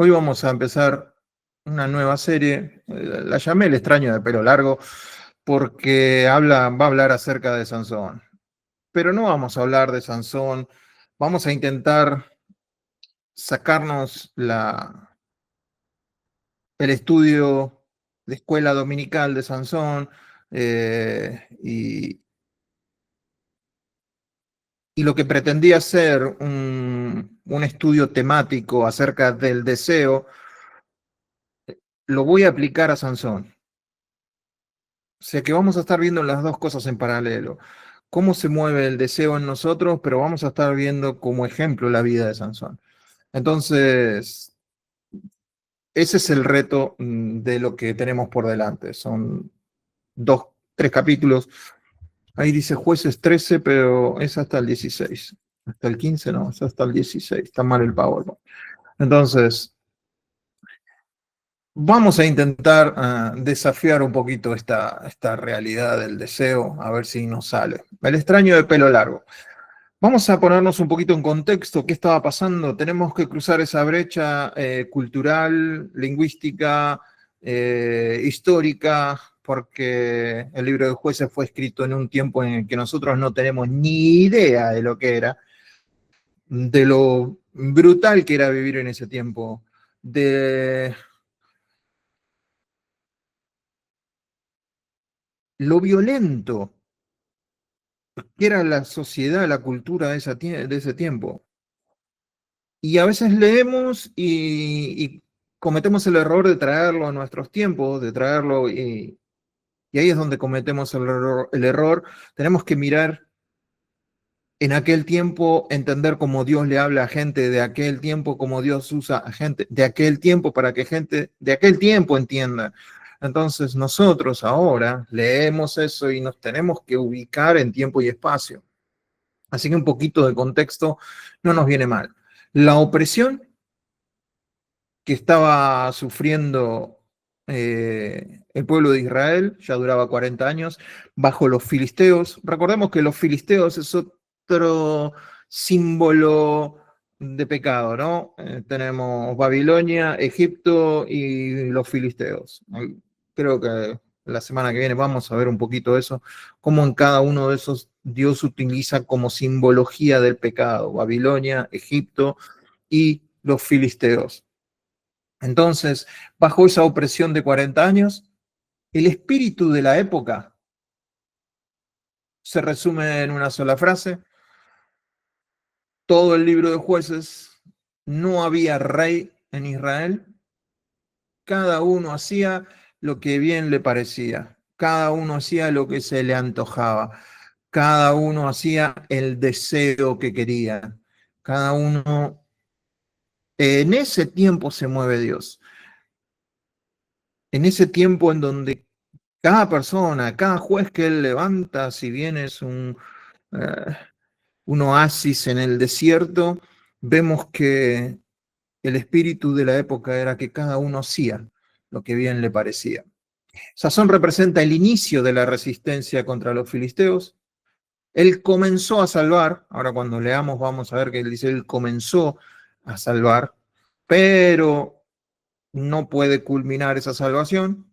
Hoy vamos a empezar una nueva serie, la llamé El extraño de pelo largo, porque va a hablar acerca de Sansón. Pero no vamos a hablar de Sansón, vamos a intentar sacarnos el estudio de escuela dominical de Sansón y lo que pretendía ser un estudio temático acerca del deseo, lo voy a aplicar a Sansón. O sea que vamos a estar viendo las dos cosas en paralelo. Cómo se mueve el deseo en nosotros, pero vamos a estar viendo como ejemplo la vida de Sansón. Entonces, ese es el reto de lo que tenemos por delante. Son tres capítulos. Ahí dice Jueces 13, pero es hasta el 16. Hasta el 15 no, es hasta el 16. Está mal el PowerPoint. Entonces, vamos a intentar desafiar un poquito esta realidad del deseo, a ver si nos sale. El extraño de pelo largo. Vamos a ponernos un poquito en contexto, qué estaba pasando. Tenemos que cruzar esa brecha cultural, lingüística, histórica, porque el libro de Jueces fue escrito en un tiempo en el que nosotros no tenemos ni idea de lo que era, de lo brutal que era vivir en ese tiempo, de lo violento que era la sociedad, la cultura de ese tiempo. Y a veces leemos y cometemos el error de traerlo a nuestros tiempos, de traerlo, y ahí es donde cometemos el error. Tenemos que mirar en aquel tiempo, entender cómo Dios le habla a gente de aquel tiempo, cómo Dios usa a gente de aquel tiempo para que gente de aquel tiempo entienda. Entonces nosotros ahora leemos eso y nos tenemos que ubicar en tiempo y espacio. Así que un poquito de contexto no nos viene mal. La opresión que estaba sufriendo el pueblo de Israel, ya duraba 40 años, bajo los filisteos. Recordemos que los filisteos es otro símbolo de pecado, ¿no? Tenemos Babilonia, Egipto y los filisteos. Creo que la semana que viene vamos a ver un poquito eso, cómo en cada uno de esos Dios utiliza como simbología del pecado, Babilonia, Egipto y los filisteos. Entonces, bajo esa opresión de 40 años, el espíritu de la época se resume en una sola frase. Todo el libro de Jueces, no había rey en Israel, cada uno hacía lo que bien le parecía, cada uno hacía lo que se le antojaba, cada uno hacía el deseo que quería, cada uno... En ese tiempo se mueve Dios, en ese tiempo en donde cada persona, cada juez que él levanta, si bien es eh, un oasis en el desierto, vemos que el espíritu de la época era que cada uno hacía lo que bien le parecía. Sazón representa el inicio de la resistencia contra los filisteos. Él comenzó a salvar, ahora cuando leamos vamos a ver que él dice, él comenzó a salvar, pero no puede culminar esa salvación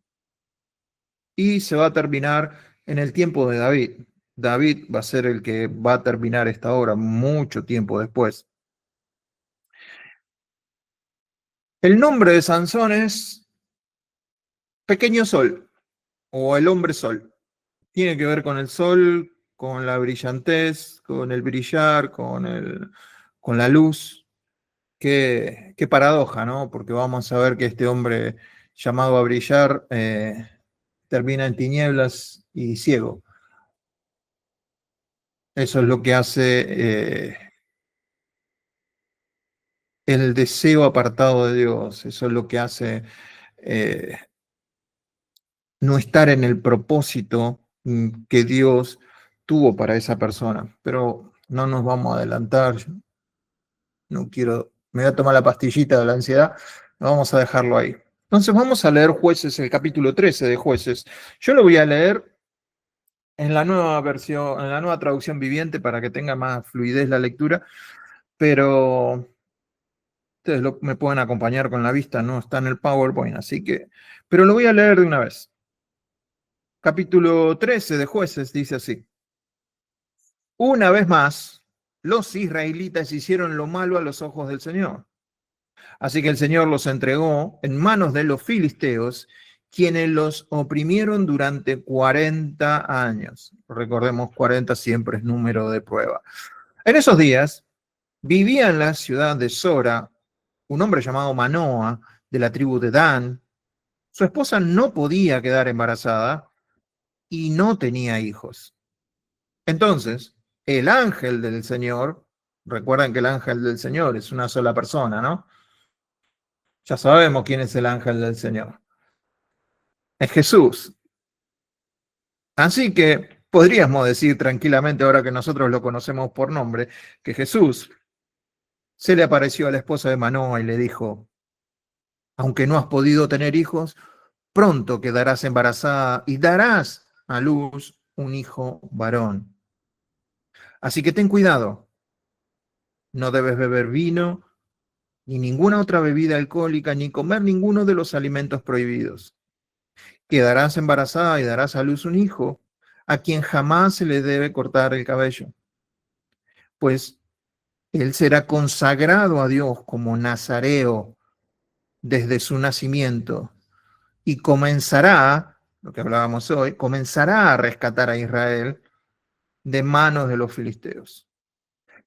y se va a terminar en el tiempo de David. David va a ser el que va a terminar esta obra mucho tiempo después. El nombre de Sansón es Pequeño Sol o el hombre sol. Tiene que ver con el sol, con la brillantez, con el brillar, con la luz. Qué paradoja, ¿no? Porque vamos a ver que este hombre llamado a brillar termina en tinieblas y ciego. Eso es lo que hace el deseo apartado de Dios. Eso es lo que hace eh, no estar en el propósito que Dios tuvo para esa persona. Pero no nos vamos a adelantar. No quiero, me voy a tomar la pastillita de la ansiedad. Vamos a dejarlo ahí. Entonces vamos a leer Jueces, el capítulo 13 de Jueces. Yo lo voy a leer en la nueva versión, en la nueva traducción viviente para que tenga más fluidez la lectura, pero Ustedes me pueden acompañar con la vista, no está en el PowerPoint, así que, pero lo voy a leer de una vez. Capítulo 13 de Jueces dice así: una vez más, los israelitas hicieron lo malo a los ojos del Señor. Así que el Señor los entregó en manos de los filisteos, quienes los oprimieron durante 40 años. Recordemos, 40 siempre es número de prueba. En esos días vivía en la ciudad de Sora un hombre llamado Manoa, de la tribu de Dan. Su esposa no podía quedar embarazada y no tenía hijos. Entonces, el ángel del Señor, recuerden que el ángel del Señor es una sola persona, ¿no? Ya sabemos quién es el ángel del Señor. Es Jesús. Así que podríamos decir tranquilamente, ahora que nosotros lo conocemos por nombre, que Jesús se le apareció a la esposa de Manoa y le dijo: aunque no has podido tener hijos, pronto quedarás embarazada y darás a luz un hijo varón. Así que ten cuidado, no debes beber vino, ni ninguna otra bebida alcohólica, ni comer ninguno de los alimentos prohibidos. Quedarás embarazada y darás a luz un hijo, a quien jamás se le debe cortar el cabello, pues él será consagrado a Dios como nazareo desde su nacimiento y comenzará, lo que hablábamos hoy, comenzará a rescatar a Israel de manos de los filisteos.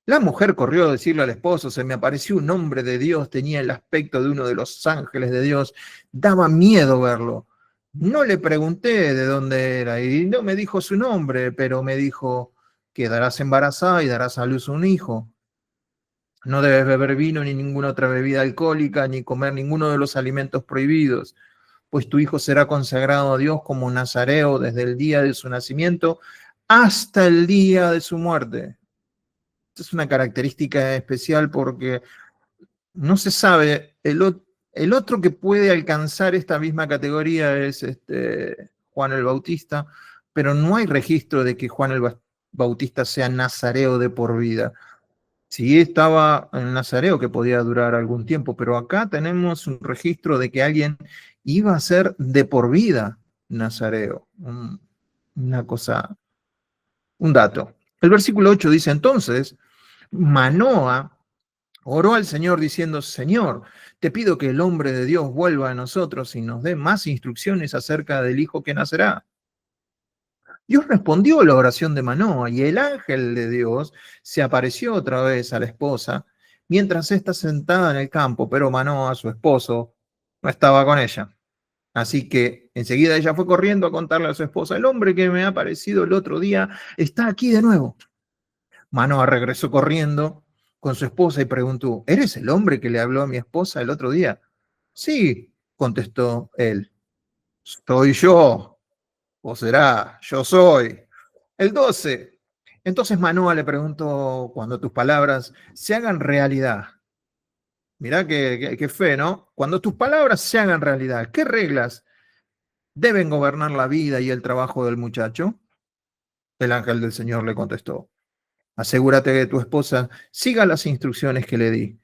La mujer corrió a decirle al esposo: se me apareció un hombre de Dios, tenía el aspecto de uno de los ángeles de Dios, daba miedo verlo. No le pregunté de dónde era y no me dijo su nombre, pero me dijo: quedarás embarazada y darás a luz un hijo. No debes beber vino ni ninguna otra bebida alcohólica, ni comer ninguno de los alimentos prohibidos, pues tu hijo será consagrado a Dios como nazareo desde el día de su nacimiento hasta el día de su muerte. Esta es una característica especial porque no se sabe, el otro que puede alcanzar esta misma categoría es Juan el Bautista, pero no hay registro de que Juan el Bautista sea nazareo de por vida. Sí estaba en nazareo, que podía durar algún tiempo, pero acá tenemos un registro de que alguien iba a ser de por vida nazareo. Una cosa, un dato. El versículo 8 dice: entonces Manoa oró al Señor diciendo: Señor, te pido que el hombre de Dios vuelva a nosotros y nos dé más instrucciones acerca del hijo que nacerá. Dios respondió la oración de Manoa y el ángel de Dios se apareció otra vez a la esposa mientras está sentada en el campo, pero Manoa, su esposo, no estaba con ella. Así que enseguida ella fue corriendo a contarle a su esposa: el hombre que me ha aparecido el otro día está aquí de nuevo. Manoa regresó corriendo con su esposa y preguntó: ¿eres el hombre que le habló a mi esposa el otro día? Sí, contestó él. Soy yo, o será, yo soy. El 12. Entonces Manoa le preguntó: cuando tus palabras se hagan realidad. Mirá qué fe, ¿no? Cuando tus palabras se hagan realidad, ¿qué reglas deben gobernar la vida y el trabajo del muchacho? El ángel del Señor le contestó: asegúrate que tu esposa siga las instrucciones que le di.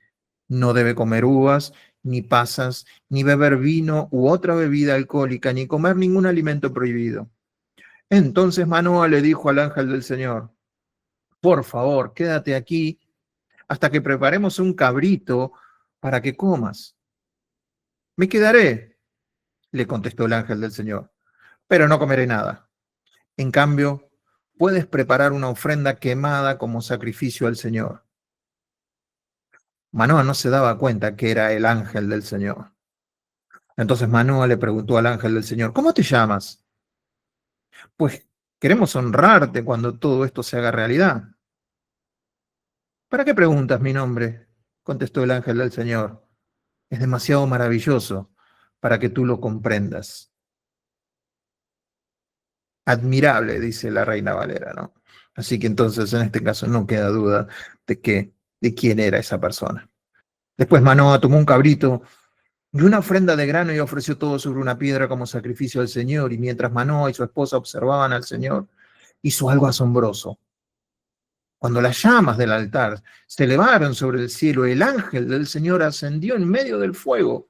No debe comer uvas, ni pasas, ni beber vino u otra bebida alcohólica, ni comer ningún alimento prohibido. Entonces Manoa le dijo al ángel del Señor: por favor, quédate aquí hasta que preparemos un cabrito para que comas. Me quedaré, le contestó el ángel del Señor, pero no comeré nada. En cambio, puedes preparar una ofrenda quemada como sacrificio al Señor. Manoa no se daba cuenta que era el ángel del Señor. Entonces Manoa le preguntó al ángel del Señor: ¿cómo te llamas? Pues queremos honrarte cuando todo esto se haga realidad. ¿Para qué preguntas mi nombre? Contestó el ángel del Señor. Es demasiado maravilloso para que tú lo comprendas. Admirable, dice la Reina Valera, ¿no? Así que entonces en este caso no queda duda de quién era esa persona. Después Manoa tomó un cabrito y una ofrenda de grano y ofreció todo sobre una piedra como sacrificio al Señor. Y mientras Manoa y su esposa observaban al Señor, hizo algo asombroso. Cuando las llamas del altar se elevaron sobre el cielo, el ángel del Señor ascendió en medio del fuego.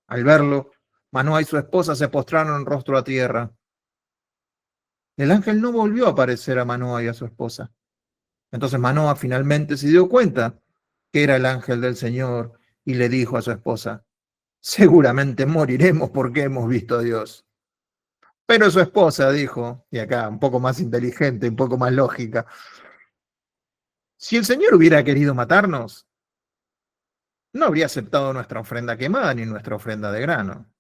Al verlo, Manoah y su esposa se postraron en rostro a tierra. El ángel no volvió a aparecer a Manoah y a su esposa. Entonces Manoah finalmente se dio cuenta que era el ángel del Señor y le dijo a su esposa: seguramente moriremos porque hemos visto a Dios. Pero su esposa dijo, y acá un poco más inteligente, un poco más lógica: si el Señor hubiera querido matarnos, no habría aceptado nuestra ofrenda quemada ni nuestra ofrenda de grano.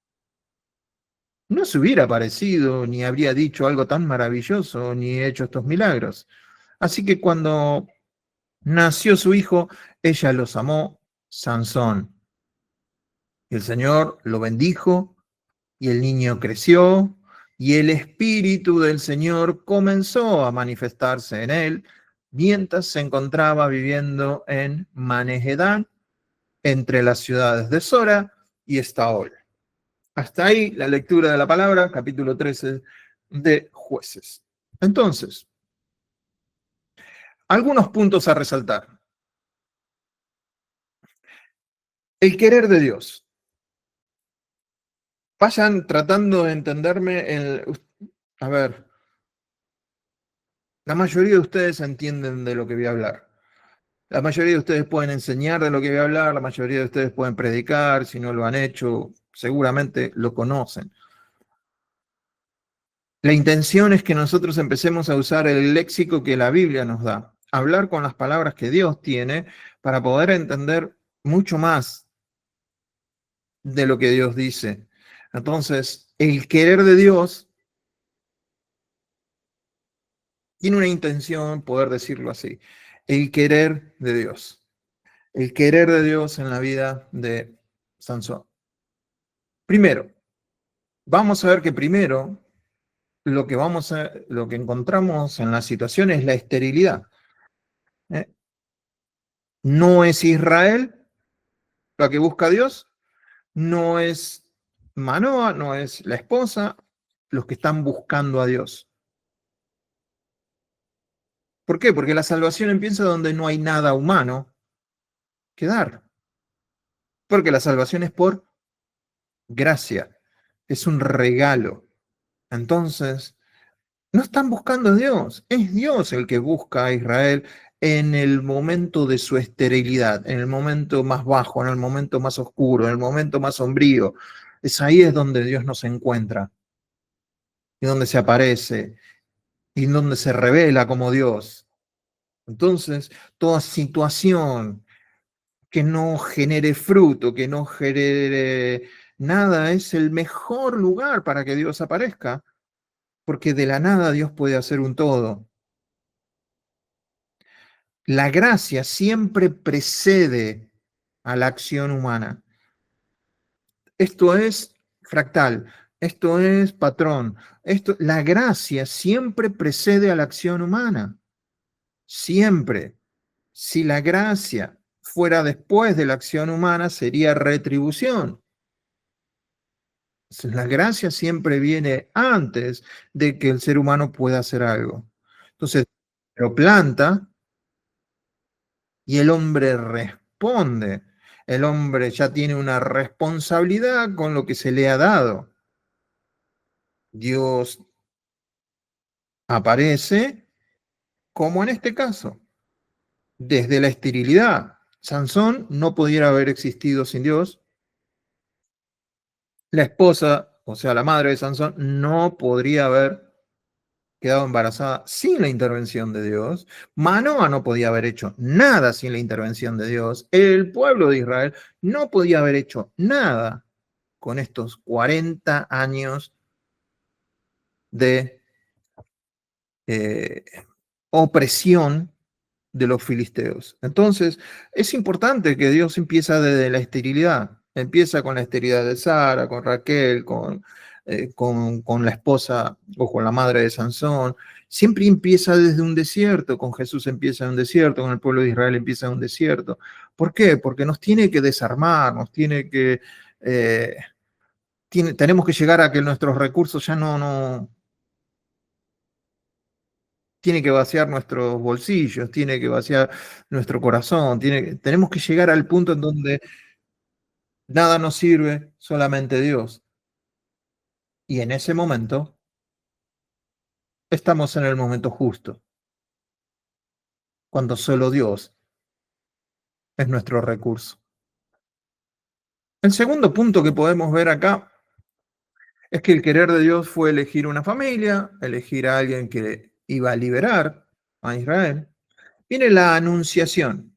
No se hubiera aparecido, ni habría dicho algo tan maravilloso, ni hecho estos milagros. Así que cuando nació su hijo, ella los llamó Sansón. Y el Señor lo bendijo, y el niño creció, y el Espíritu del Señor comenzó a manifestarse en él, mientras se encontraba viviendo en Manehedán, entre las ciudades de Sora y Estaol. Hasta ahí la lectura de la palabra, capítulo 13 de Jueces. Entonces, algunos puntos a resaltar. El querer de Dios. Vayan tratando de entenderme. A ver, la mayoría de ustedes entienden de lo que voy a hablar. La mayoría de ustedes pueden enseñar de lo que voy a hablar, la mayoría de ustedes pueden predicar, si no lo han hecho, seguramente lo conocen. La intención es que nosotros empecemos a usar el léxico que la Biblia nos da, hablar con las palabras que Dios tiene para poder entender mucho más de lo que Dios dice. Entonces, el querer de Dios tiene una intención, poder decirlo así, el querer de Dios. El querer de Dios en la vida de Sansón. Primero, vamos a ver que primero lo que encontramos en la situación es la esterilidad. No es Israel la que busca a Dios, no es Manoah, no es la esposa, los que están buscando a Dios. ¿Por qué? Porque la salvación empieza donde no hay nada humano que dar. Porque la salvación es por gracia, es un regalo. Entonces, no están buscando a Dios, es Dios el que busca a Israel en el momento de su esterilidad, en el momento más bajo, en el momento más oscuro, en el momento más sombrío. Es ahí es donde Dios nos encuentra, y donde se aparece, y donde se revela como Dios. Entonces, toda situación que no genere fruto, que no genere nada, es el mejor lugar para que Dios aparezca, porque de la nada Dios puede hacer un todo. La gracia siempre precede a la acción humana. Esto es fractal, esto es patrón. La gracia siempre precede a la acción humana. Siempre. Si la gracia fuera después de la acción humana, sería retribución. La gracia siempre viene antes de que el ser humano pueda hacer algo. Entonces, lo planta y el hombre responde. El hombre ya tiene una responsabilidad con lo que se le ha dado. Dios aparece, como en este caso, desde la esterilidad. Sansón no pudiera haber existido sin Dios. La esposa, o sea, la madre de Sansón, no podría haber quedado embarazada sin la intervención de Dios. Manoah no podía haber hecho nada sin la intervención de Dios. El pueblo de Israel no podía haber hecho nada con estos 40 años de opresión de los filisteos. Entonces, es importante que Dios empieza desde la esterilidad. Empieza con la esterilidad de Sara, con Raquel, con la esposa o con la madre de Sansón. Siempre empieza desde un desierto. Con Jesús empieza en un desierto, con el pueblo de Israel empieza en un desierto. ¿Por qué? Porque nos tiene que desarmar, nos tiene que... tenemos que llegar a que nuestros recursos ya no tiene que vaciar nuestros bolsillos, tiene que vaciar nuestro corazón, tenemos que llegar al punto en donde nada nos sirve, solamente Dios. Y en ese momento estamos en el momento justo, cuando solo Dios es nuestro recurso. El segundo punto que podemos ver acá es que el querer de Dios fue elegir una familia, elegir a alguien que iba a liberar a Israel. Viene la anunciación.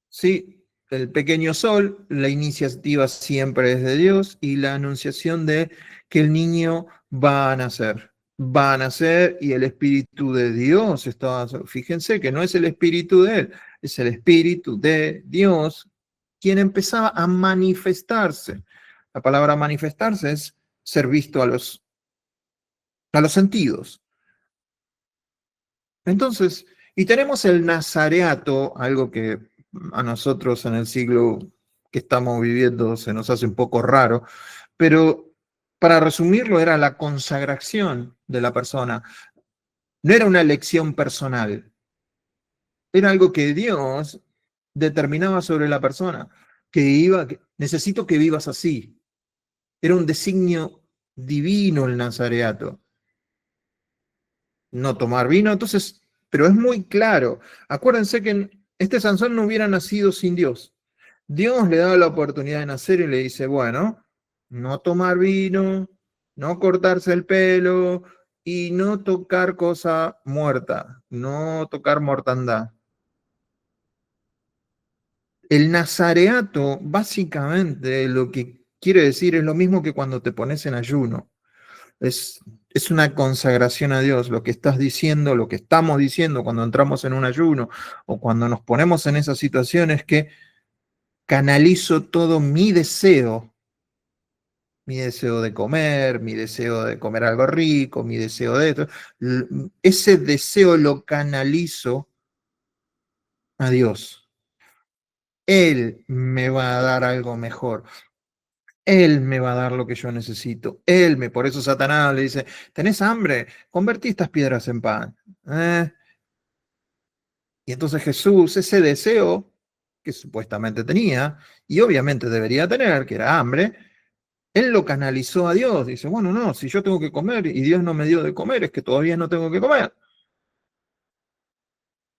Sí, el pequeño sol, la iniciativa siempre es de Dios y la anunciación de que el niño va a nacer. Va a nacer y el Espíritu de Dios está. Fíjense que no es el Espíritu de Él, es el Espíritu de Dios quien empezaba a manifestarse. La palabra manifestarse es ser visto a los sentidos. Entonces, y tenemos el nazareato, algo que a nosotros en el siglo que estamos viviendo se nos hace un poco raro, pero para resumirlo era la consagración de la persona. No era una elección personal, era algo que Dios determinaba sobre la persona, necesito que vivas así. Era un designio divino el nazareato. No tomar vino, entonces, pero es muy claro. Acuérdense que este Sansón no hubiera nacido sin Dios. Dios le da la oportunidad de nacer y le dice, bueno, no tomar vino, no cortarse el pelo y no tocar cosa muerta, no tocar mortandad. El nazareato, básicamente, lo que quiere decir es lo mismo que cuando te pones en ayuno. Es, es una consagración a Dios. Lo que estás diciendo, lo que estamos diciendo cuando entramos en un ayuno o cuando nos ponemos en esa situación es que canalizo todo mi deseo de comer algo rico, mi deseo de esto. Ese deseo lo canalizo a Dios. Él me va a dar algo mejor. Él me va a dar lo que yo necesito. Por eso Satanás le dice, ¿tenés hambre? Convertí estas piedras en pan. Y entonces Jesús, ese deseo que supuestamente tenía, y obviamente debería tener, que era hambre, él lo canalizó a Dios. Dice, bueno, no, si yo tengo que comer y Dios no me dio de comer, es que todavía no tengo que comer.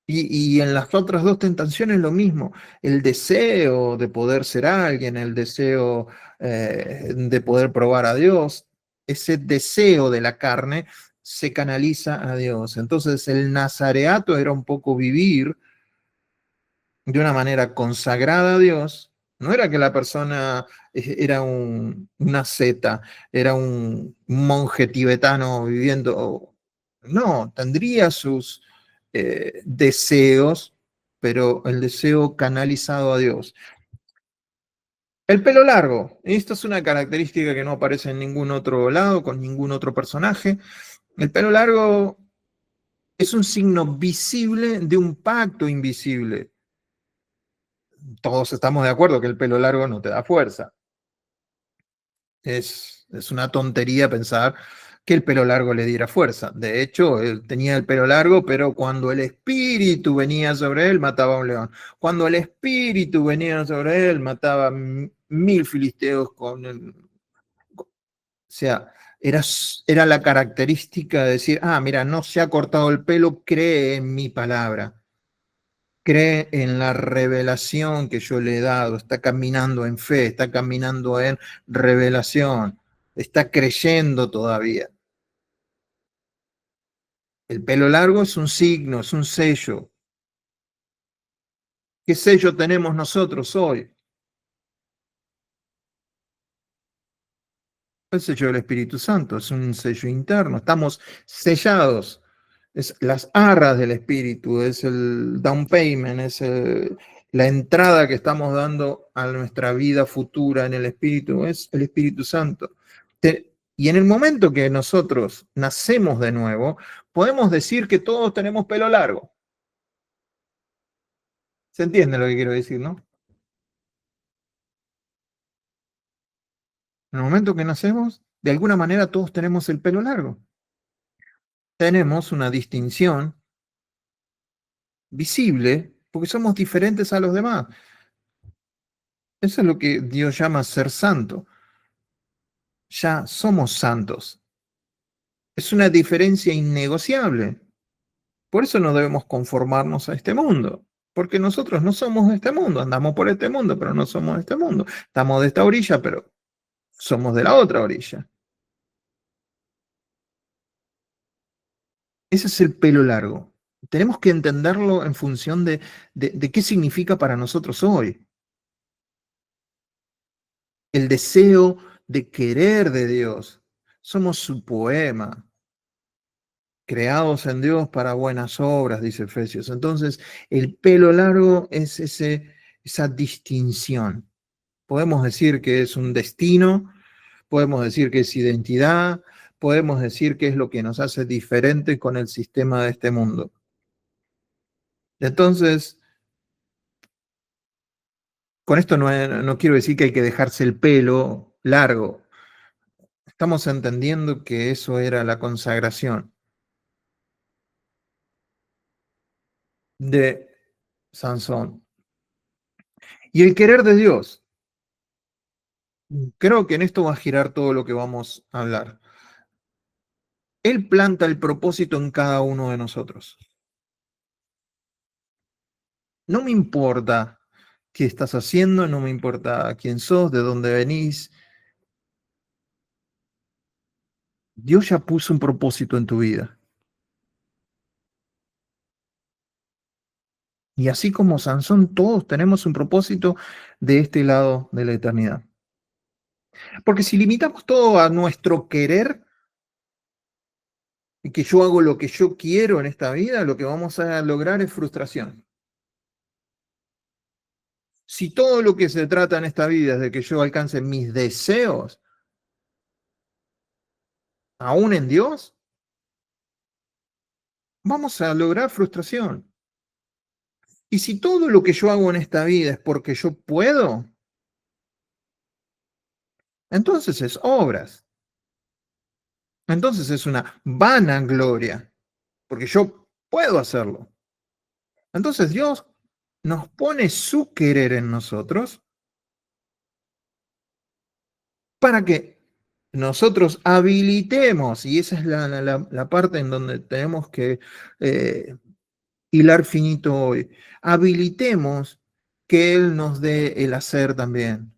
Y en las otras dos tentaciones lo mismo, el deseo de poder ser alguien, el deseo de poder probar a Dios, ese deseo de la carne se canaliza a Dios. Entonces el nazareato era un poco vivir de una manera consagrada a Dios. No era que la persona era una seta, era un monje tibetano viviendo. No, tendría sus deseos, pero el deseo canalizado a Dios. El pelo largo. Esto es una característica que no aparece en ningún otro lado, con ningún otro personaje. El pelo largo es un signo visible de un pacto invisible. Todos estamos de acuerdo que el pelo largo no te da fuerza. Es una tontería pensar que el pelo largo le diera fuerza. De hecho, él tenía el pelo largo, pero cuando el espíritu venía sobre él, mataba a un león. Cuando el espíritu venía sobre él, mataba 1000 filisteos con el. O sea, era la característica de decir, mira, no se ha cortado el pelo, cree en mi palabra. Cree en la revelación que yo le he dado, está caminando en fe, está caminando en revelación, está creyendo todavía. El pelo largo es un signo, es un sello. ¿Qué sello tenemos nosotros hoy? El sello del Espíritu Santo, es un sello interno, estamos sellados. Es las arras del Espíritu, es el down payment, la entrada que estamos dando a nuestra vida futura en el Espíritu, es el Espíritu Santo. Y en el momento que nosotros nacemos de nuevo, podemos decir que todos tenemos pelo largo. ¿Se entiende lo que quiero decir, no? En el momento que nacemos, de alguna manera todos tenemos el pelo largo. tenemos una distinción visible porque somos diferentes a los demás. Eso es lo que Dios llama ser santo. Ya somos santos. Es una diferencia innegociable. Por eso no debemos conformarnos a este mundo, porque nosotros no somos de este mundo, andamos por este mundo, pero no somos de este mundo. Estamos de esta orilla, pero somos de la otra orilla. Ese es el pelo largo. Tenemos que entenderlo en función de qué significa para nosotros hoy. El deseo de querer de Dios. Somos su poema, creados en Dios para buenas obras, dice Efesios. Entonces, el pelo largo es esa distinción. Podemos decir que es un destino, podemos decir que es identidad, podemos decir que es lo que nos hace diferentes con el sistema de este mundo. Entonces, con esto no quiero decir que hay que dejarse el pelo largo. Estamos entendiendo que eso era la consagración de Sansón. Y el querer de Dios. Creo que en esto va a girar todo lo que vamos a hablar. Él planta el propósito en cada uno de nosotros. No me importa qué estás haciendo, no me importa quién sos, de dónde venís. Dios ya puso un propósito en tu vida. Y así como Sansón, todos tenemos un propósito de este lado de la eternidad. Porque si limitamos todo a nuestro querer, y que yo hago lo que yo quiero en esta vida, lo que vamos a lograr es frustración. Si todo lo que se trata en esta vida es de que yo alcance mis deseos, aún en Dios, vamos a lograr frustración. Y si todo lo que yo hago en esta vida es porque yo puedo, entonces es obras. Entonces es una vanagloria, porque yo puedo hacerlo. Entonces Dios nos pone su querer en nosotros para que nosotros habilitemos, y esa es la parte en donde tenemos que hilar finito hoy, habilitemos que Él nos dé el hacer también.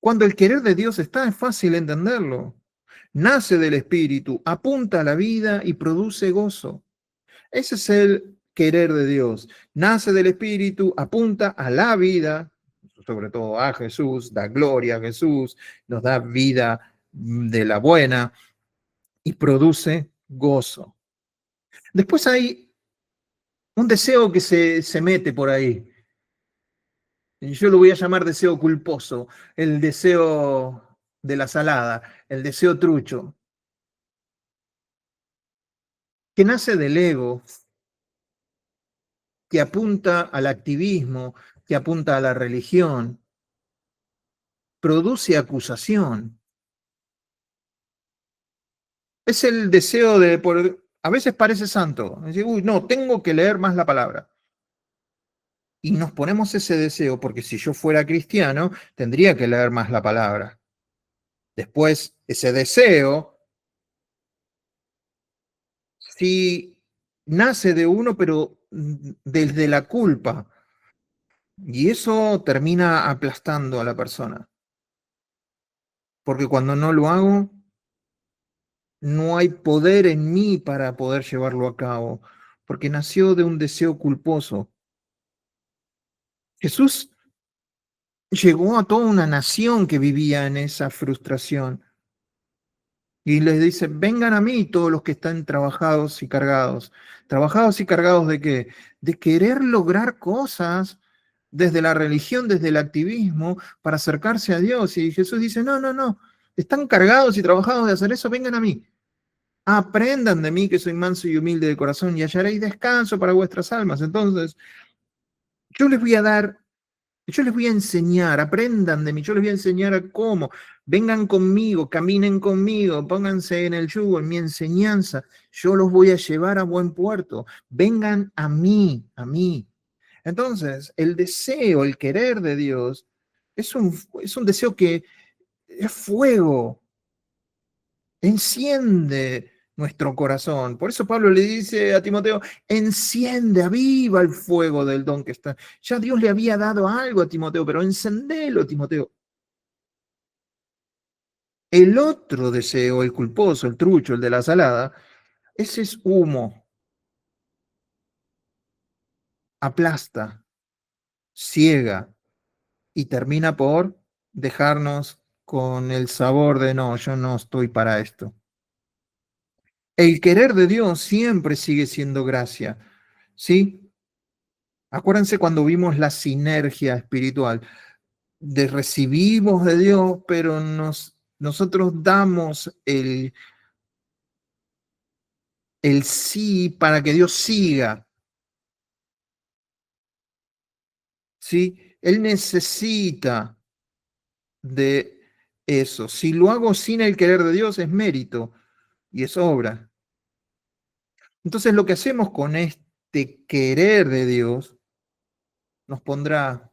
Cuando el querer de Dios está, es fácil entenderlo. Nace del Espíritu, apunta a la vida y produce gozo. Ese es el querer de Dios. Nace del Espíritu, apunta a la vida, sobre todo a Jesús, da gloria a Jesús, nos da vida de la buena y produce gozo. Después hay un deseo que se mete por ahí. Y yo lo voy a llamar deseo culposo, el deseo de la salada, el deseo trucho, que nace del ego, que apunta al activismo, que apunta a la religión, produce acusación. Es el deseo a veces parece santo, decir, uy, no, tengo que leer más la palabra. Y nos ponemos ese deseo porque si yo fuera cristiano, tendría que leer más la palabra. Después, ese deseo, si nace de uno, pero desde la culpa, y eso termina aplastando a la persona. Porque cuando no lo hago, no hay poder en mí para poder llevarlo a cabo, porque nació de un deseo culposo. Jesús llegó a toda una nación que vivía en esa frustración y les dice, vengan a mí todos los que están trabajados y cargados. ¿Trabajados y cargados de qué? De querer lograr cosas desde la religión, desde el activismo, para acercarse a Dios. Y Jesús dice, no, no, no, están cargados y trabajados de hacer eso, vengan a mí. Aprendan de mí que soy manso y humilde de corazón y hallaréis descanso para vuestras almas. Entonces, yo les voy a dar Yo les voy a enseñar, aprendan de mí, yo les voy a enseñar a cómo. Vengan conmigo, caminen conmigo, pónganse en el yugo, en mi enseñanza. Yo los voy a llevar a buen puerto. Vengan a mí, a mí. Entonces, el deseo, el querer de Dios es un deseo que es fuego, enciende nuestro corazón. Por eso Pablo le dice a Timoteo, enciende, aviva el fuego del don que está. Ya Dios le había dado algo a Timoteo, pero encendelo, Timoteo. El otro deseo, el culposo, el trucho, el de la salada, ese es humo, aplasta, ciega y termina por dejarnos con el sabor de no, yo no estoy para esto. El querer de Dios siempre sigue siendo gracia, ¿sí? Acuérdense cuando vimos la sinergia espiritual, de recibimos de Dios, pero nosotros damos el sí para que Dios siga, ¿sí? Él necesita de eso. Si lo hago sin el querer de Dios es mérito y es obra. Entonces lo que hacemos con este querer de Dios nos pondrá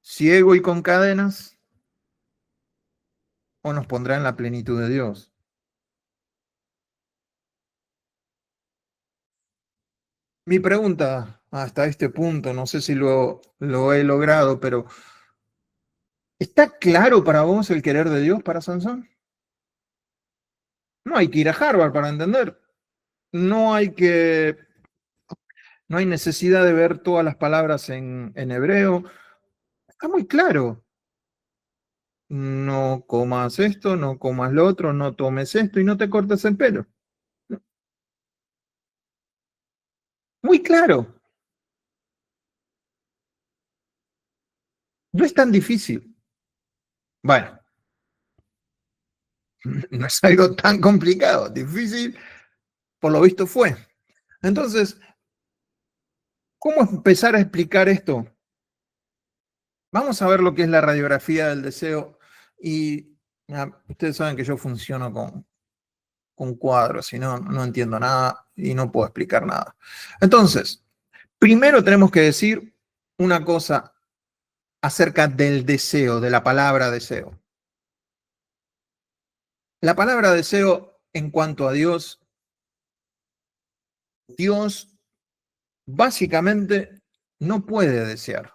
ciego y con cadenas o nos pondrá en la plenitud de Dios. Mi pregunta hasta este punto, no sé si lo he logrado, pero ¿está claro para vos el querer de Dios para Sansón? No hay que ir a Harvard para entender. No hay que, no hay necesidad de ver todas las palabras en hebreo. Está muy claro. No comas esto, no comas lo otro, no tomes esto y no te cortes el pelo. Muy claro. No es tan difícil. Bueno, no es algo tan complicado. Difícil, por lo visto fue. Entonces, ¿cómo empezar a explicar esto? Vamos a ver lo que es la radiografía del deseo. Y ustedes saben que yo funciono con cuadros y no entiendo nada y no puedo explicar nada. Entonces, primero tenemos que decir una cosa acerca del deseo, de la palabra deseo. La palabra deseo en cuanto a Dios, Dios básicamente no puede desear,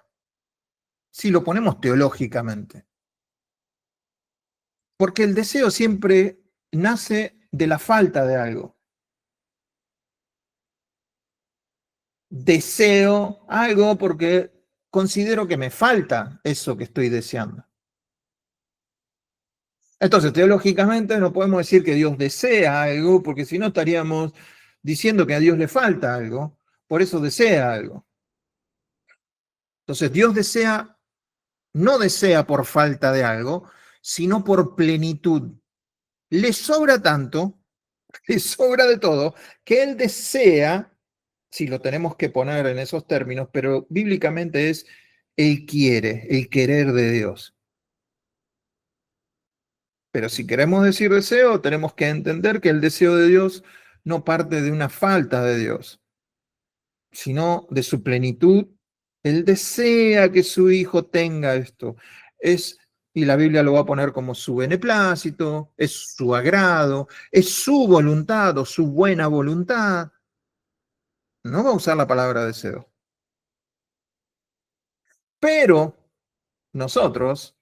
si lo ponemos teológicamente, porque el deseo siempre nace de la falta de algo. Deseo algo porque considero que me falta eso que estoy deseando. Entonces, teológicamente no podemos decir que Dios desea algo, porque si no estaríamos diciendo que a Dios le falta algo, por eso desea algo. Entonces, Dios desea, no desea por falta de algo, sino por plenitud. Le sobra tanto, le sobra de todo, que Él desea, si lo tenemos que poner en esos términos, pero bíblicamente es Él quiere, el querer de Dios. Pero si queremos decir deseo, tenemos que entender que el deseo de Dios no parte de una falta de Dios, sino de su plenitud. Él desea que su hijo tenga esto. Es, y la Biblia lo va a poner como su beneplácito, es su agrado, es su voluntad o su buena voluntad. No va a usar la palabra deseo. Pero nosotros,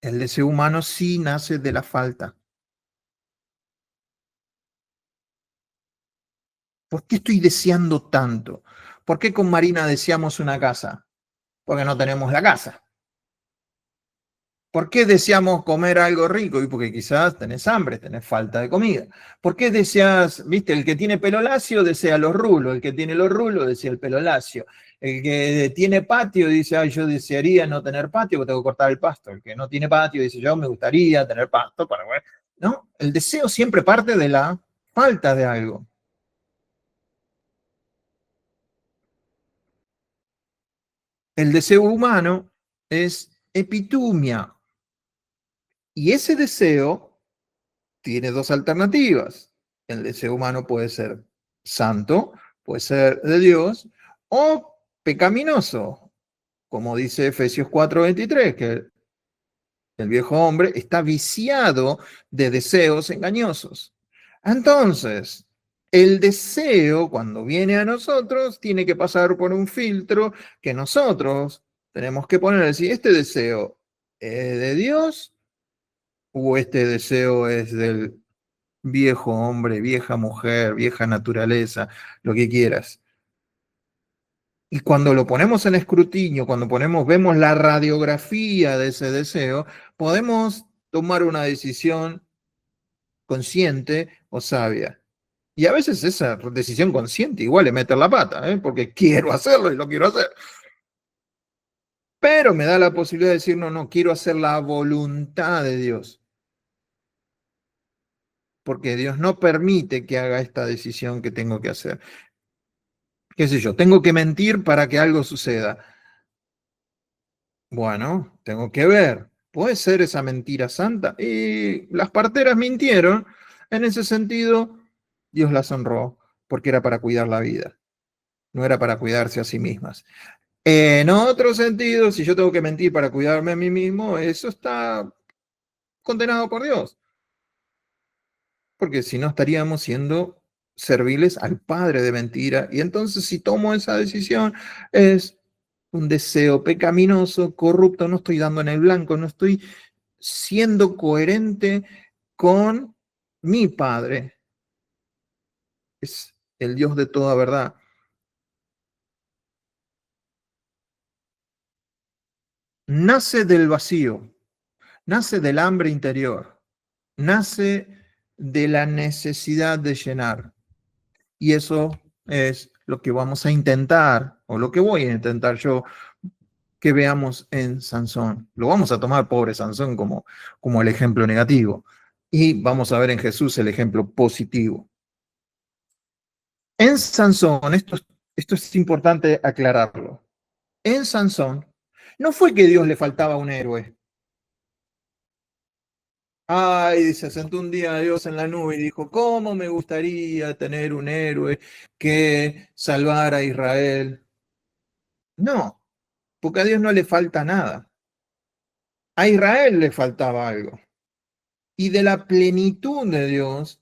el deseo humano sí nace de la falta. ¿Por qué estoy deseando tanto? ¿Por qué con Marina deseamos una casa? Porque no tenemos la casa. ¿Por qué deseamos comer algo rico? Y porque quizás tenés hambre, tenés falta de comida. ¿Por qué deseas, viste, el que tiene pelo lacio desea los rulos, el que tiene los rulos desea el pelo lacio, el que tiene patio dice, ay, yo desearía no tener patio porque tengo que cortar el pasto, el que no tiene patio dice, yo me gustaría tener pasto para, bueno, ¿no? El deseo siempre parte de la falta de algo. El deseo humano es epitumia. Y ese deseo tiene dos alternativas. El deseo humano puede ser santo, puede ser de Dios, o pecaminoso, como dice Efesios 4:23, que el viejo hombre está viciado de deseos engañosos. Entonces, el deseo, cuando viene a nosotros, tiene que pasar por un filtro que nosotros tenemos que poner, decir, ¿este deseo es de Dios o este deseo es del viejo hombre, vieja mujer, vieja naturaleza, lo que quieras? Y cuando lo ponemos en escrutinio, cuando vemos la radiografía de ese deseo, podemos tomar una decisión consciente o sabia. Y a veces esa decisión consciente igual es meter la pata, ¿eh? Porque quiero hacerlo y lo quiero hacer. Pero me da la posibilidad de decir, no, no, quiero hacer la voluntad de Dios. Porque Dios no permite que haga esta decisión que tengo que hacer. ¿Qué sé yo? Tengo que mentir para que algo suceda. Bueno, tengo que ver. ¿Puede ser esa mentira santa? Y las parteras mintieron. En ese sentido, Dios las honró porque era para cuidar la vida, no era para cuidarse a sí mismas. En otro sentido, si yo tengo que mentir para cuidarme a mí mismo, eso está condenado por Dios, porque si no estaríamos siendo serviles al padre de mentira. Y entonces si tomo esa decisión es un deseo pecaminoso, corrupto, no estoy dando en el blanco, no estoy siendo coherente con mi Padre, es el Dios de toda verdad. Nace del vacío, nace del hambre interior, nace de la necesidad de llenar. Y eso es lo que vamos a intentar, o lo que voy a intentar yo, que veamos en Sansón. Lo vamos a tomar, pobre Sansón, como el ejemplo negativo. Y vamos a ver en Jesús el ejemplo positivo. En Sansón, esto es importante aclararlo. En Sansón, no fue que Dios le faltaba un héroe. Ay, se sentó un día Dios en la nube y dijo, ¿cómo me gustaría tener un héroe que salvara a Israel? No, porque a Dios no le falta nada. A Israel le faltaba algo. Y de la plenitud de Dios,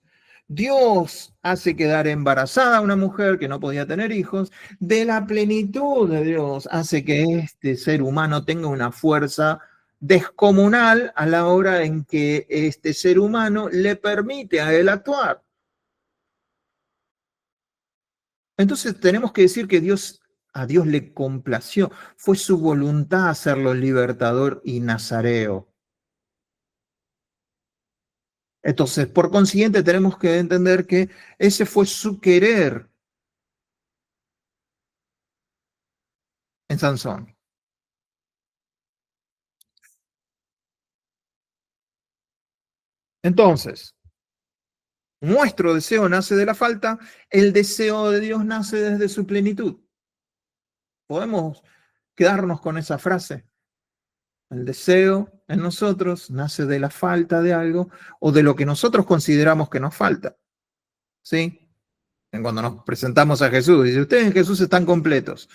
Dios hace quedar embarazada a una mujer que no podía tener hijos. De la plenitud de Dios hace que este ser humano tenga una fuerza descomunal a la hora en que este ser humano le permite a él actuar. Entonces tenemos que decir que a Dios le complació, fue su voluntad hacerlo libertador y nazareo. Entonces, por consiguiente, tenemos que entender que ese fue su querer en Sansón. Entonces, nuestro deseo nace de la falta, el deseo de Dios nace desde su plenitud. Podemos quedarnos con esa frase. El deseo en nosotros nace de la falta de algo o de lo que nosotros consideramos que nos falta. ¿Sí? Cuando nos presentamos a Jesús, dice, ustedes en Jesús están completos.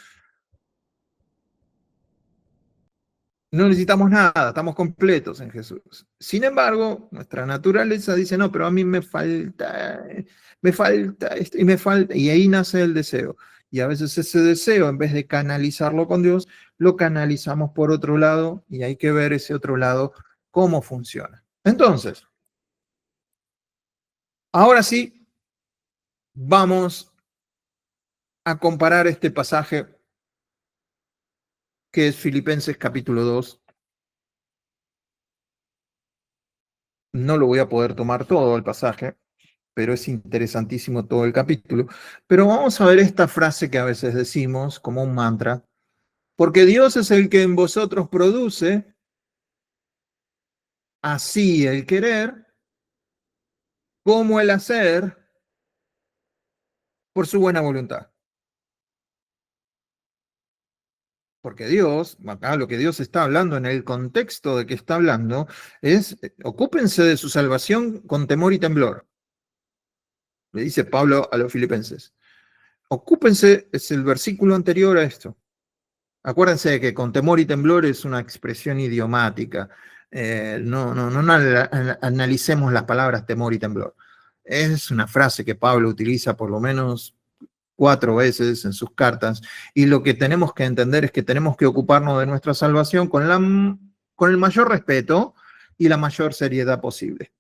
No necesitamos nada, estamos completos en Jesús. Sin embargo, nuestra naturaleza dice, no, pero a mí me falta esto y me falta, y ahí nace el deseo. Y a veces ese deseo, en vez de canalizarlo con Dios, lo canalizamos por otro lado y hay que ver ese otro lado cómo funciona. Entonces, ahora sí, vamos a comparar este pasaje que es Filipenses capítulo 2. No lo voy a poder tomar todo el pasaje, pero es interesantísimo todo el capítulo. Pero vamos a ver esta frase que a veces decimos como un mantra, porque Dios es el que en vosotros produce así el querer como el hacer por su buena voluntad. Porque Dios, acá lo que Dios está hablando en el contexto de que está hablando es, ocúpense de su salvación con temor y temblor, le dice Pablo a los filipenses. Ocúpense, es el versículo anterior a esto. Acuérdense de que con temor y temblor es una expresión idiomática. No analicemos las palabras temor y temblor. Es una frase que Pablo utiliza por lo menos 4 veces en sus cartas, y lo que tenemos que entender es que tenemos que ocuparnos de nuestra salvación con el mayor respeto y la mayor seriedad posible.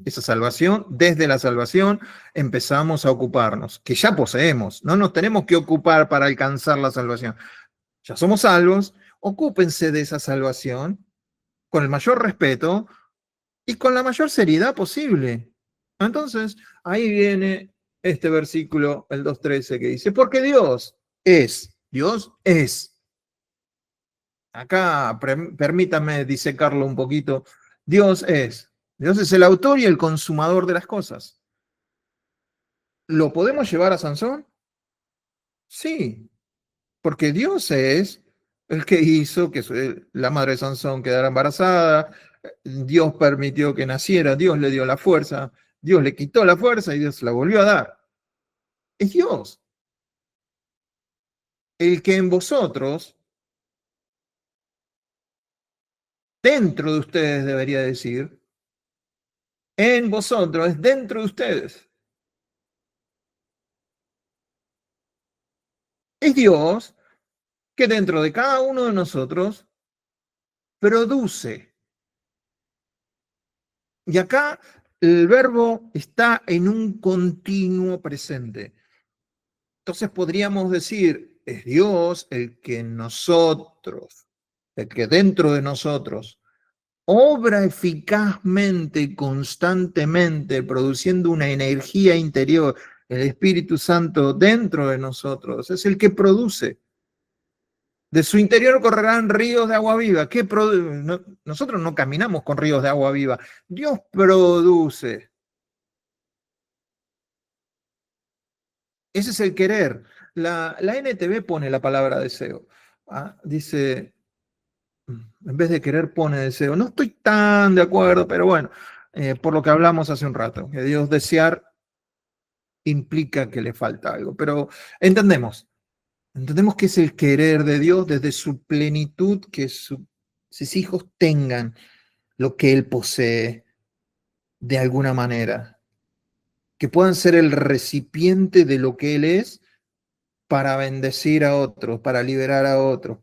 Esa salvación, desde la salvación empezamos a ocuparnos, que ya poseemos, no nos tenemos que ocupar para alcanzar la salvación. Ya somos salvos, ocúpense de esa salvación con el mayor respeto y con la mayor seriedad posible. Entonces, ahí viene este versículo, el 2:13, que dice, porque Dios es. Acá permítame disecarlo un poquito. Dios es el autor y el consumador de las cosas. ¿Lo podemos llevar a Sansón? Sí, porque Dios es el que hizo que la madre de Sansón quedara embarazada, Dios permitió que naciera, Dios le dio la fuerza, Dios le quitó la fuerza y Dios la volvió a dar. Es Dios el que en vosotros, dentro de ustedes debería decir, en vosotros, es dentro de ustedes. Es Dios que dentro de cada uno de nosotros produce. Y acá el verbo está en un continuo presente. Entonces podríamos decir, es Dios el que el que dentro de nosotros obra eficazmente y constantemente, produciendo una energía interior, el Espíritu Santo dentro de nosotros, es el que produce. De su interior correrán ríos de agua viva. Nosotros no caminamos con ríos de agua viva. Dios produce. Ese es el querer. La NTV pone la palabra deseo. Dice, en vez de querer pone deseo. No estoy tan de acuerdo, pero bueno, por lo que hablamos hace un rato, que Dios desear implica que le falta algo. Pero entendemos que es el querer de Dios desde su plenitud, que sus hijos tengan lo que Él posee de alguna manera, que puedan ser el recipiente de lo que Él es para bendecir a otros, para liberar a otros,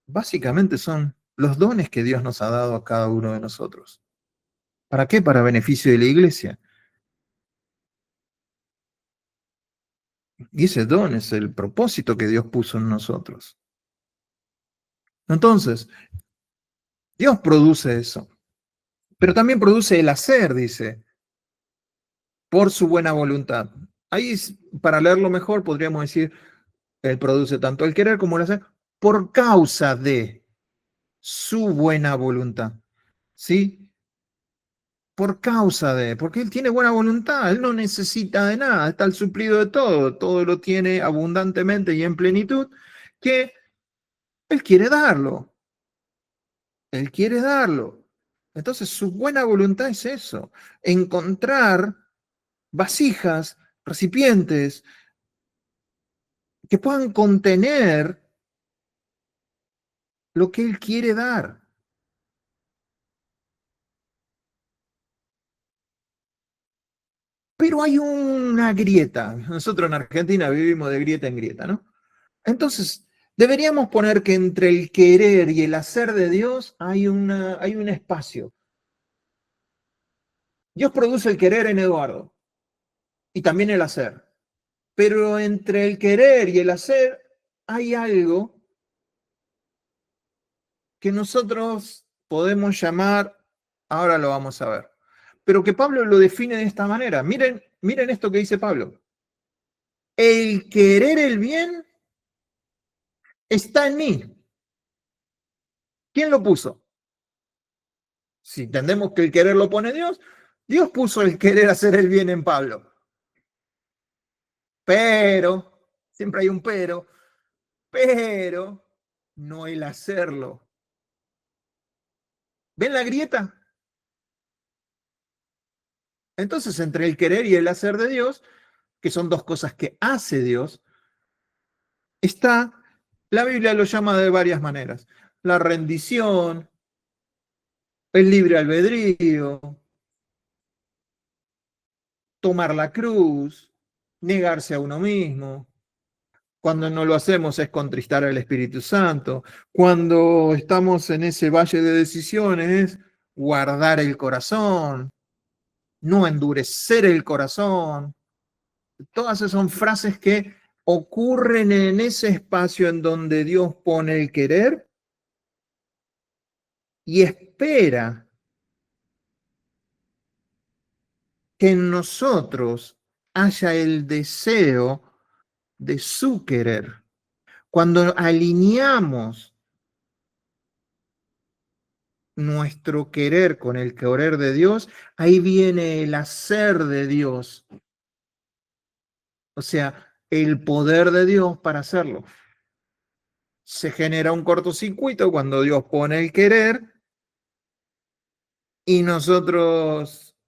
básicamente son los dones que Dios nos ha dado a cada uno de nosotros. ¿Para qué? Para beneficio de la iglesia. Y ese don es el propósito que Dios puso en nosotros. Entonces, Dios produce eso, pero también produce el hacer, dice, por su buena voluntad. Ahí, para leerlo mejor, podríamos decir, Él produce tanto el querer como el hacer por causa de su buena voluntad. ¿Sí? Por causa de, porque Él tiene buena voluntad, Él no necesita de nada, está el suplido de todo, todo lo tiene abundantemente y en plenitud, que Él quiere darlo, Él quiere darlo. Entonces su buena voluntad es eso, encontrar vasijas, recipientes que puedan contener lo que Él quiere dar. Pero hay una grieta. Nosotros en Argentina vivimos de grieta en grieta, ¿no? Entonces, deberíamos poner que entre el querer y el hacer de Dios hay un espacio. Dios produce el querer en Eduardo y también el hacer. Pero entre el querer y el hacer hay algo que nosotros podemos llamar, ahora lo vamos a ver, pero que Pablo lo define de esta manera. Miren esto que dice Pablo. El querer el bien está en mí. ¿Quién lo puso? Si entendemos que el querer lo pone Dios, Dios puso el querer hacer el bien en Pablo. Pero Siempre hay un pero no el hacerlo. ¿Ven la grieta? Entonces, entre el querer y el hacer de Dios, que son dos cosas que hace Dios, está, la Biblia lo llama de varias maneras. La rendición, el libre albedrío, tomar la cruz, negarse a uno mismo. Cuando no lo hacemos es contristar al Espíritu Santo. Cuando estamos en ese valle de decisiones es guardar el corazón, no endurecer el corazón. Todas esas son frases que ocurren en ese espacio en donde Dios pone el querer y espera que en nosotros haya el deseo de su querer. Cuando alineamos nuestro querer con el querer de Dios, ahí viene el hacer de Dios. O sea, el poder de Dios para hacerlo. Se genera un cortocircuito cuando Dios pone el querer y nosotros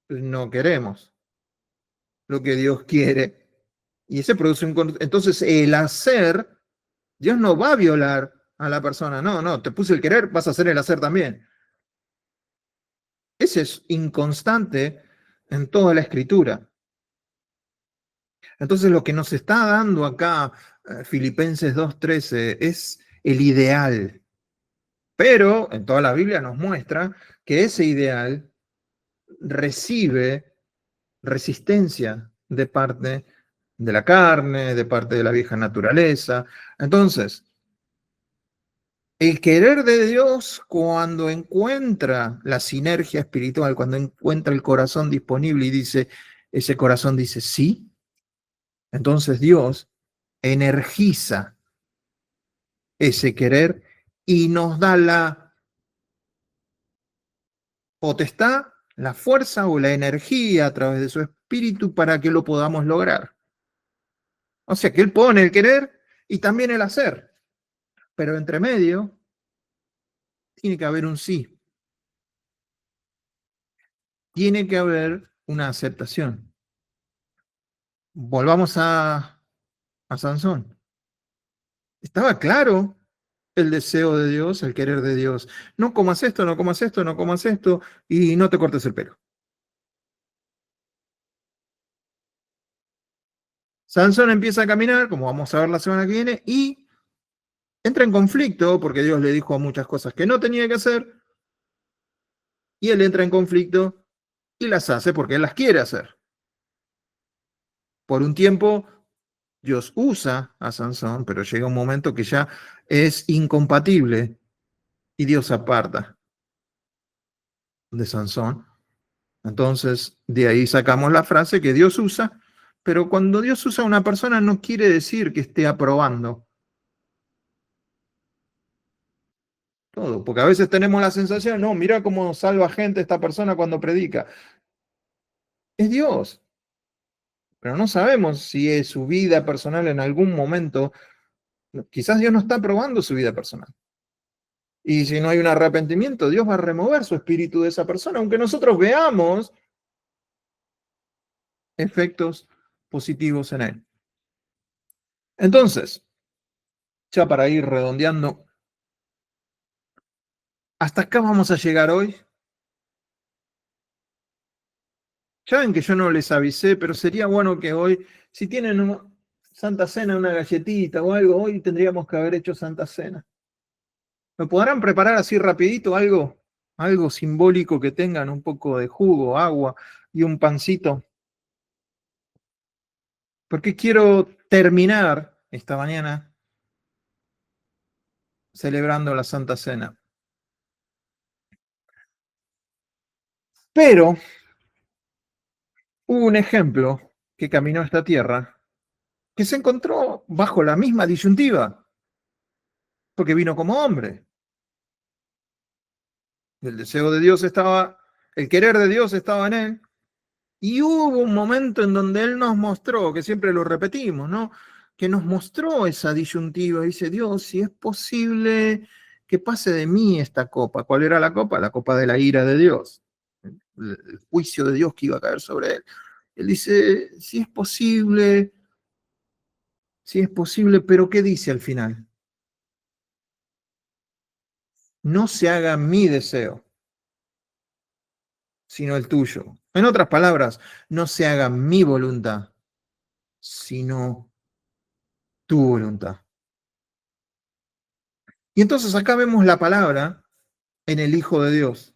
no queremos lo que Dios quiere. Y ese produce un... Entonces, el hacer, Dios no va a violar a la persona. No, no, te puse el querer, vas a hacer el hacer también. Ese es inconstante en toda la escritura. Entonces, lo que nos está dando acá Filipenses 2:13 es el ideal. Pero en toda la Biblia nos muestra que ese ideal recibe resistencia de parte de la carne, de parte de la vieja naturaleza. Entonces, el querer de Dios, cuando encuentra la sinergia espiritual, cuando encuentra el corazón disponible y dice, ese corazón dice sí, entonces Dios energiza ese querer y nos da la potestad, la fuerza o la energía a través de su espíritu para que lo podamos lograr. O sea que Él pone el querer y también el hacer, pero entre medio tiene que haber un sí, tiene que haber una aceptación. Volvamos a Sansón. Estaba claro el deseo de Dios, el querer de Dios. No comas esto, no comas esto, no comas esto y no te cortes el pelo. Sansón empieza a caminar, como vamos a ver la semana que viene, y entra en conflicto porque Dios le dijo muchas cosas que no tenía que hacer y él entra en conflicto y las hace porque él las quiere hacer. Por un tiempo Dios usa a Sansón, pero llega un momento que ya es incompatible y Dios aparta de Sansón. Entonces, de ahí sacamos la frase que Dios usa, pero cuando Dios usa a una persona no quiere decir que esté aprobando todo, porque a veces tenemos la sensación, no, mira cómo salva gente esta persona cuando predica. Es Dios, pero no sabemos si es su vida personal en algún momento, quizás Dios no está aprobando su vida personal. Y si no hay un arrepentimiento, Dios va a remover su espíritu de esa persona, aunque nosotros veamos efectos positivos en él. Entonces, ya para ir redondeando, hasta acá vamos a llegar hoy. Ya ven que yo no les avisé, pero sería bueno que hoy, si tienen una Santa Cena, una galletita o algo, hoy tendríamos que haber hecho Santa Cena. ¿Me podrán preparar así rapidito algo simbólico que tengan, un poco de jugo, agua y un pancito? Porque quiero terminar esta mañana celebrando la Santa Cena. Pero hubo un ejemplo que caminó esta tierra que se encontró bajo la misma disyuntiva, porque vino como hombre. El deseo de Dios estaba, el querer de Dios estaba en él, y hubo un momento en donde él nos mostró, que siempre lo repetimos, ¿no? que nos mostró esa disyuntiva. Dice, Dios, si es posible que pase de mí esta copa. ¿Cuál era la copa? La copa de la ira de Dios, el juicio de Dios que iba a caer sobre él. Él dice, si es posible, pero ¿qué dice al final? No se haga mi deseo, sino el tuyo. En otras palabras, no se haga mi voluntad, sino tu voluntad. Y entonces acá vemos la palabra en el Hijo de Dios.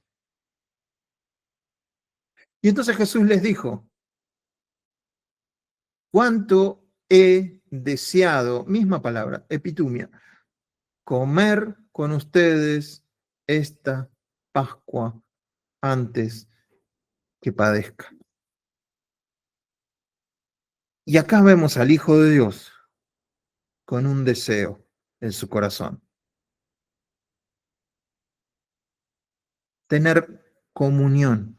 Y entonces Jesús les dijo, cuánto he deseado, misma palabra, epitumia, comer con ustedes esta Pascua antes que padezca. Y acá vemos al Hijo de Dios con un deseo en su corazón. Tener comunión.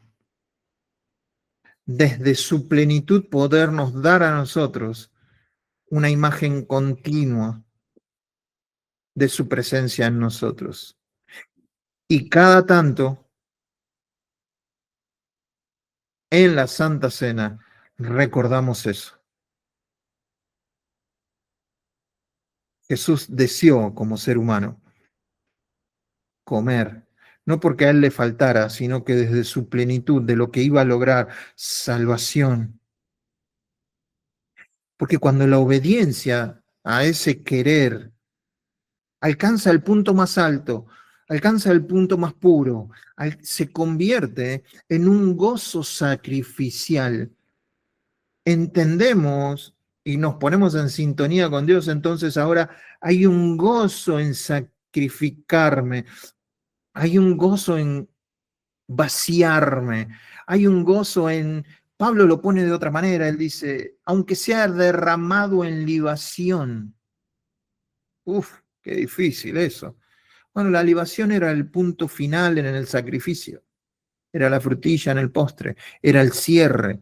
Desde su plenitud podernos dar a nosotros una imagen continua de su presencia en nosotros. Y cada tanto, en la Santa Cena, recordamos eso. Jesús deseó como ser humano comer, no porque a él le faltara, sino que desde su plenitud, de lo que iba a lograr, salvación. Porque cuando la obediencia a ese querer alcanza el punto más alto, alcanza el punto más puro, se convierte en un gozo sacrificial. Entendemos y nos ponemos en sintonía con Dios, entonces ahora hay un gozo en sacrificarme, hay un gozo en vaciarme, hay un gozo en, Pablo lo pone de otra manera, él dice, aunque sea derramado en libación. Uf, qué difícil eso. Bueno, la libación era el punto final en el sacrificio, era la frutilla en el postre, era el cierre.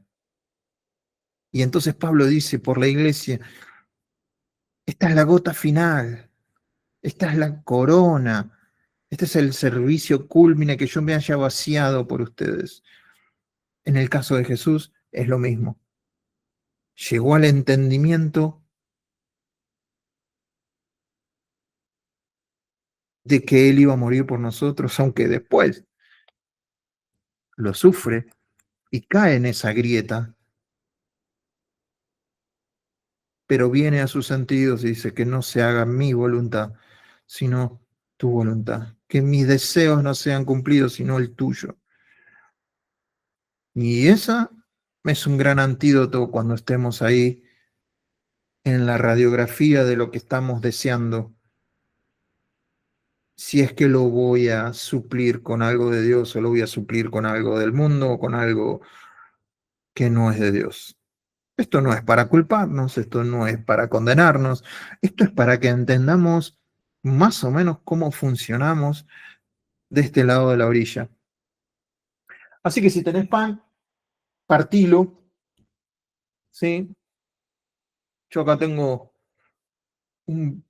Y entonces Pablo dice por la iglesia, esta es la gota final, esta es la corona, este es el servicio culmine que yo me haya vaciado por ustedes. En el caso de Jesús es lo mismo. Llegó al entendimiento de que Él iba a morir por nosotros, aunque después lo sufre y cae en esa grieta, pero viene a sus sentidos y dice que no se haga mi voluntad, sino tu voluntad, que mis deseos no sean cumplidos, sino el tuyo. Y esa es un gran antídoto cuando estemos ahí en la radiografía de lo que estamos deseando, si es que lo voy a suplir con algo de Dios o lo voy a suplir con algo del mundo o con algo que no es de Dios. Esto no es para culparnos, esto no es para condenarnos, esto es para que entendamos más o menos cómo funcionamos de este lado de la orilla. Así que si tenés pan, partilo, ¿sí? Yo acá tengo un...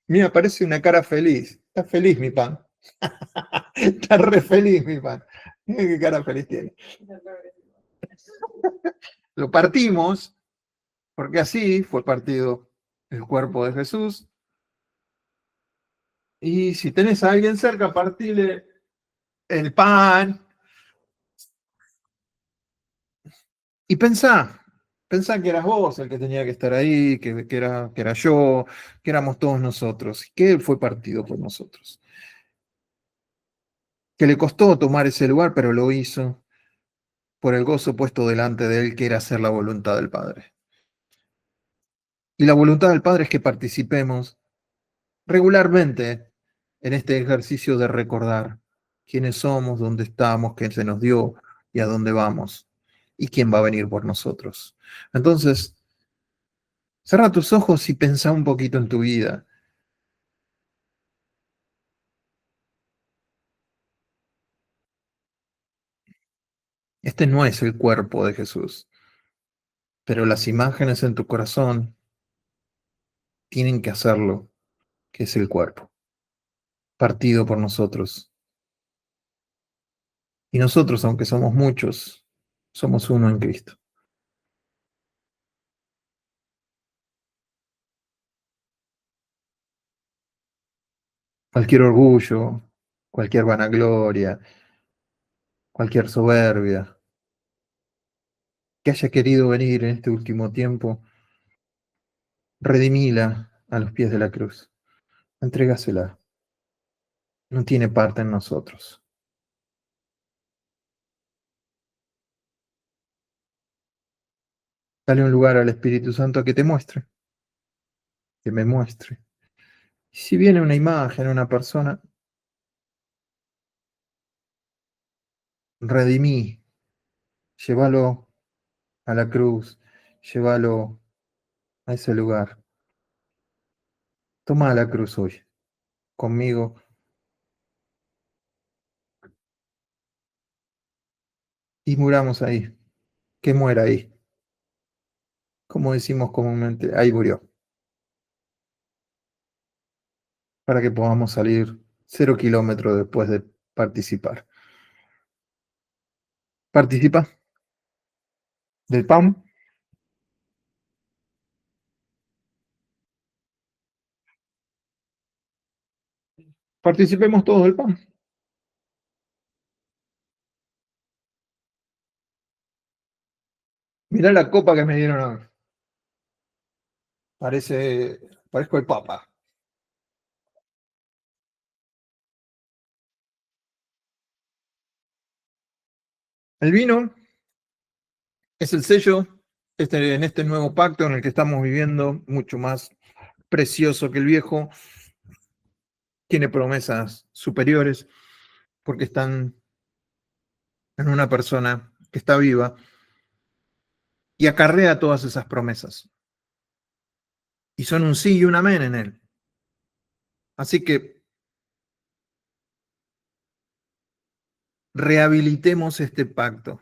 Mira, parece una cara feliz. Está feliz mi pan. Está re feliz mi pan. Mira qué cara feliz tiene. Lo partimos, porque así fue partido el cuerpo de Jesús. Y si tenés a alguien cerca, partile el pan. Y pensá que eras vos el que tenía que estar ahí, que era yo, que éramos todos nosotros, que Él fue partido por nosotros. Que le costó tomar ese lugar, pero lo hizo por el gozo puesto delante de Él, que era hacer la voluntad del Padre. Y la voluntad del Padre es que participemos regularmente en este ejercicio de recordar quiénes somos, dónde estamos, qué se nos dio y a dónde vamos y quién va a venir por nosotros. Entonces, cierra tus ojos y pensá un poquito en tu vida. Este no es el cuerpo de Jesús, pero las imágenes en tu corazón tienen que hacerlo, que es el cuerpo, partido por nosotros. Y nosotros, aunque somos muchos, somos uno en Cristo. Cualquier orgullo, cualquier vanagloria, cualquier soberbia que haya querido venir en este último tiempo, redimila a los pies de la cruz. Entrégasela. No tiene parte en nosotros. Dale un lugar al Espíritu Santo a que te muestre, que me muestre. Y si viene una imagen, una persona, redimí, llévalo a la cruz, llévalo a ese lugar. Toma la cruz hoy, conmigo, y muramos ahí, que muera ahí. Como decimos comúnmente, ahí murió, para que podamos salir 0 kilómetros después de participar. Participa del pan. Participemos todos del pan. Mirá la copa que me dieron ahora. Parezco el Papa. El vino es el sello en este nuevo pacto en el que estamos viviendo, mucho más precioso que el viejo. Tiene promesas superiores porque están en una persona que está viva y acarrea todas esas promesas. Y son un sí y un amén en él. Así que rehabilitemos este pacto,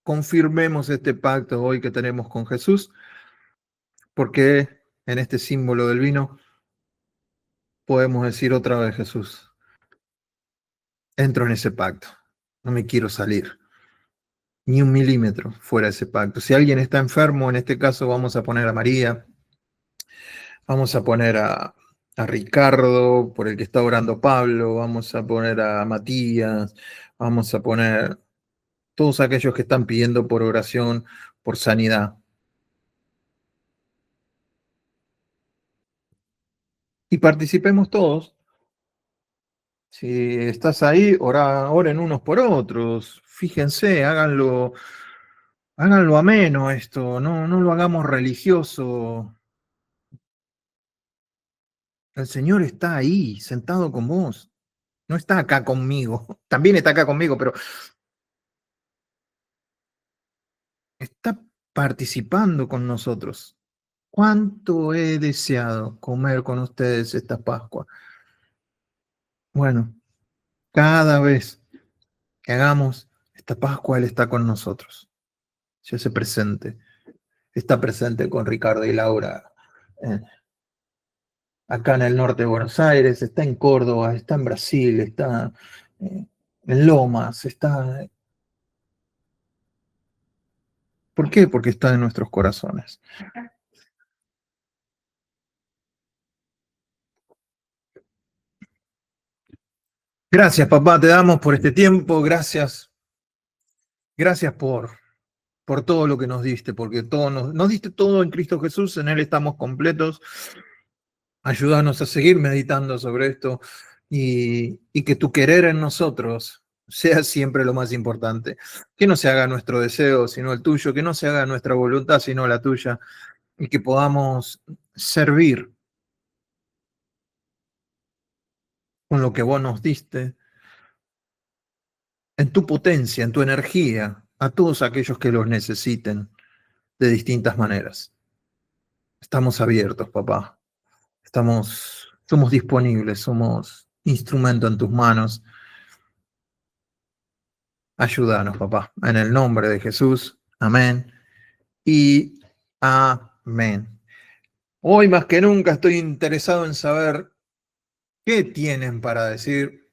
confirmemos este pacto hoy que tenemos con Jesús, porque en este símbolo del vino podemos decir otra vez, Jesús, entro en ese pacto, no me quiero salir ni un milímetro fuera de ese pacto. Si alguien está enfermo, en este caso vamos a poner a María, vamos a poner a Ricardo, por el que está orando Pablo, vamos a poner a Matías, vamos a poner todos aquellos que están pidiendo por oración, por sanidad. Y participemos todos. Si estás ahí, oren unos por otros. Fíjense, háganlo ameno esto, no lo hagamos religioso. El Señor está ahí, sentado con vos. No está acá conmigo. También está acá conmigo, pero está participando con nosotros. ¿Cuánto he deseado comer con ustedes esta Pascua? Bueno, cada vez que hagamos esta Pascua, Él está con nosotros. Se hace presente. Está presente con Ricardo y Laura acá en el norte de Buenos Aires, está en Córdoba, está en Brasil, está en Lomas, está... ¿Por qué? Porque está en nuestros corazones. Gracias, papá, te damos por este tiempo, gracias por todo lo que nos diste, porque nos diste todo en Cristo Jesús, en Él estamos completos. Ayúdanos a seguir meditando sobre esto y que tu querer en nosotros sea siempre lo más importante. Que no se haga nuestro deseo, sino el tuyo, que no se haga nuestra voluntad, sino la tuya, y que podamos servir con lo que vos nos diste, en tu potencia, en tu energía, a todos aquellos que los necesiten de distintas maneras. Estamos abiertos, papá. Somos disponibles, somos instrumento en tus manos. Ayúdanos, papá. En el nombre de Jesús. Amén. Y amén. Hoy más que nunca estoy interesado en saber qué tienen para decir